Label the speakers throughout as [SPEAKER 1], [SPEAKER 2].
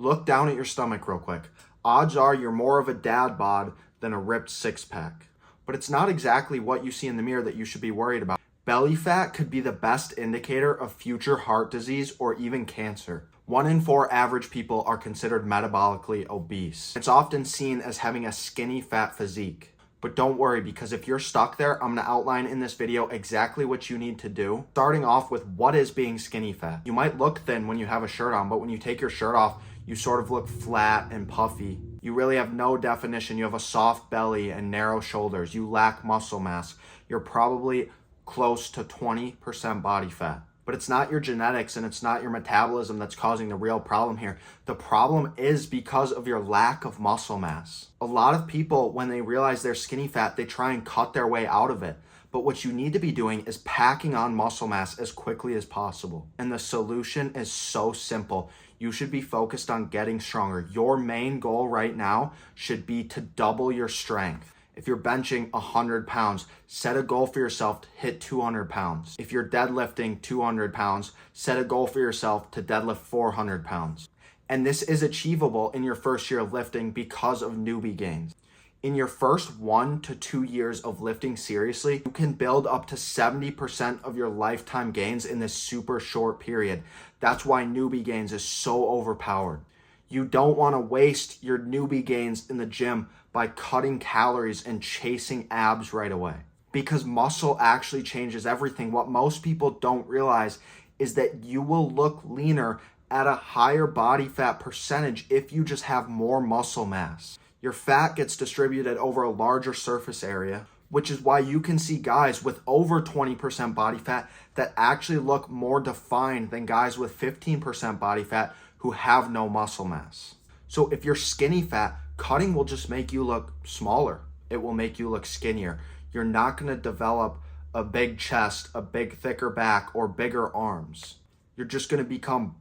[SPEAKER 1] Look down at your stomach real quick. Odds are you're more of a dad bod than a ripped six pack. But it's not exactly what you see in the mirror that you should be worried about. Belly fat could be the best indicator of future heart disease or even cancer. 1 in 4 average people are considered metabolically obese. It's often seen as having a skinny fat physique. But don't worry, because if you're stuck there, I'm gonna outline in this video exactly what you need to do. Starting off with what is being skinny fat. You might look thin when you have a shirt on, but when you take your shirt off, you sort of look flat and puffy. You really have no definition. You have a soft belly and narrow shoulders. You lack muscle mass. You're probably close to 20% body fat. But it's not your genetics and it's not your metabolism that's causing the real problem here. The problem is because of your lack of muscle mass. A lot of people, when they realize they're skinny fat, they try and cut their way out of it. But what you need to be doing is packing on muscle mass as quickly as possible. And the solution is so simple. You should be focused on getting stronger. Your main goal right now should be to double your strength. If you're benching 100 pounds, set a goal for yourself to hit 200 pounds. If you're deadlifting 200 pounds, set a goal for yourself to deadlift 400 pounds. And this is achievable in your first year of lifting because of newbie gains. In your first 1 to 2 years of lifting seriously, you can build up to 70% of your lifetime gains in this super short period. That's why newbie gains is so overpowered. You don't want to waste your newbie gains in the gym by cutting calories and chasing abs right away. Because muscle actually changes everything. What most people don't realize is that you will look leaner at a higher body fat percentage if you just have more muscle mass. Your fat gets distributed over a larger surface area, which is why you can see guys with over 20% body fat that actually look more defined than guys with 15% body fat who have no muscle mass. So if you're skinny fat, cutting will just make you look smaller. It will make you look skinnier. You're not gonna develop a big chest, a big thicker back, or bigger arms. You're just gonna become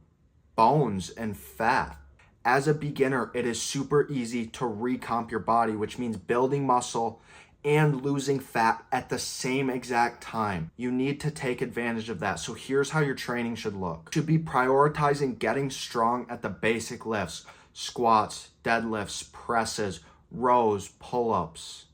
[SPEAKER 1] bones and fat. As a beginner, it is super easy to recomp your body, which means building muscle and losing fat at the same exact time. You need to take advantage of that. So here's how your training should look. You should be prioritizing getting strong at the basic lifts, squats, deadlifts, presses, rows, pull-ups.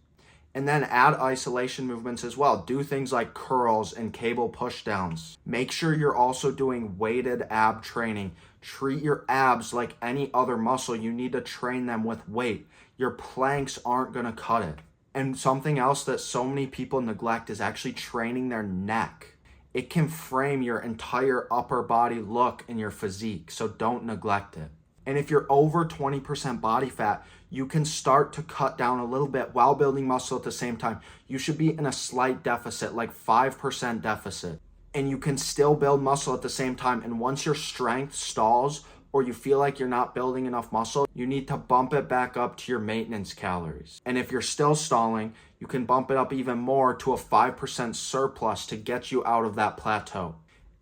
[SPEAKER 1] And then add isolation movements as well. Do things like curls and cable pushdowns. Make sure you're also doing weighted ab training. Treat your abs like any other muscle. You need to train them with weight. Your planks aren't gonna cut it. And something else that so many people neglect is actually training their neck. It can frame your entire upper body look and your physique, so don't neglect it. And if you're over 20% body fat, you can start to cut down a little bit while building muscle at the same time. You should be in a slight deficit, like 5% deficit. And you can still build muscle at the same time. And once your strength stalls or you feel like you're not building enough muscle, you need to bump it back up to your maintenance calories. And if you're still stalling, you can bump it up even more to a 5% surplus to get you out of that plateau.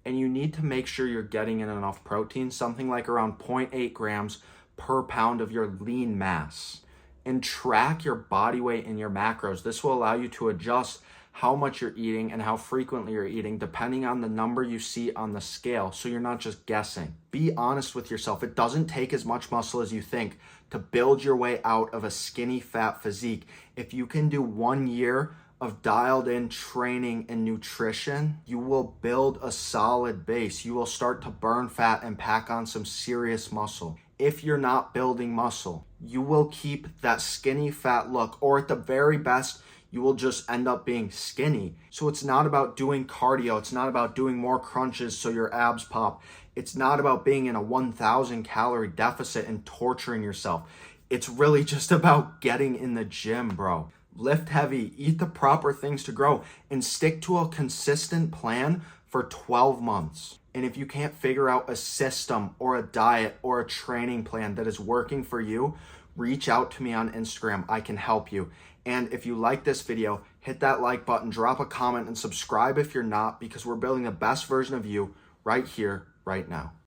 [SPEAKER 1] And you need to make sure you're getting in enough protein, something like around 0.8 grams per pound of your lean mass. And track your body weight and your macros. This will allow you to adjust how much you're eating and how frequently you're eating depending on the number you see on the scale, so you're not just guessing. Be honest with yourself. It doesn't take as much muscle as you think to build your way out of a skinny fat physique. If you can do 1 year of dialed in training and nutrition, you will build a solid base. You will start to burn fat and pack on some serious muscle. If you're not building muscle, you will keep that skinny fat look, or at the very best, you will just end up being skinny. So it's not about doing cardio. It's not about doing more crunches so your abs pop. It's not about being in a 1,000 calorie deficit and torturing yourself. It's really just about getting in the gym, bro. Lift heavy, eat the proper things to grow, and stick to a consistent plan for 12 months. And if you can't figure out a system or a diet or a training plan that is working for you, reach out to me on Instagram. I can help you. And if you like this video, hit that like button, drop a comment, and subscribe if you're not, because we're building the best version of you right here, right now.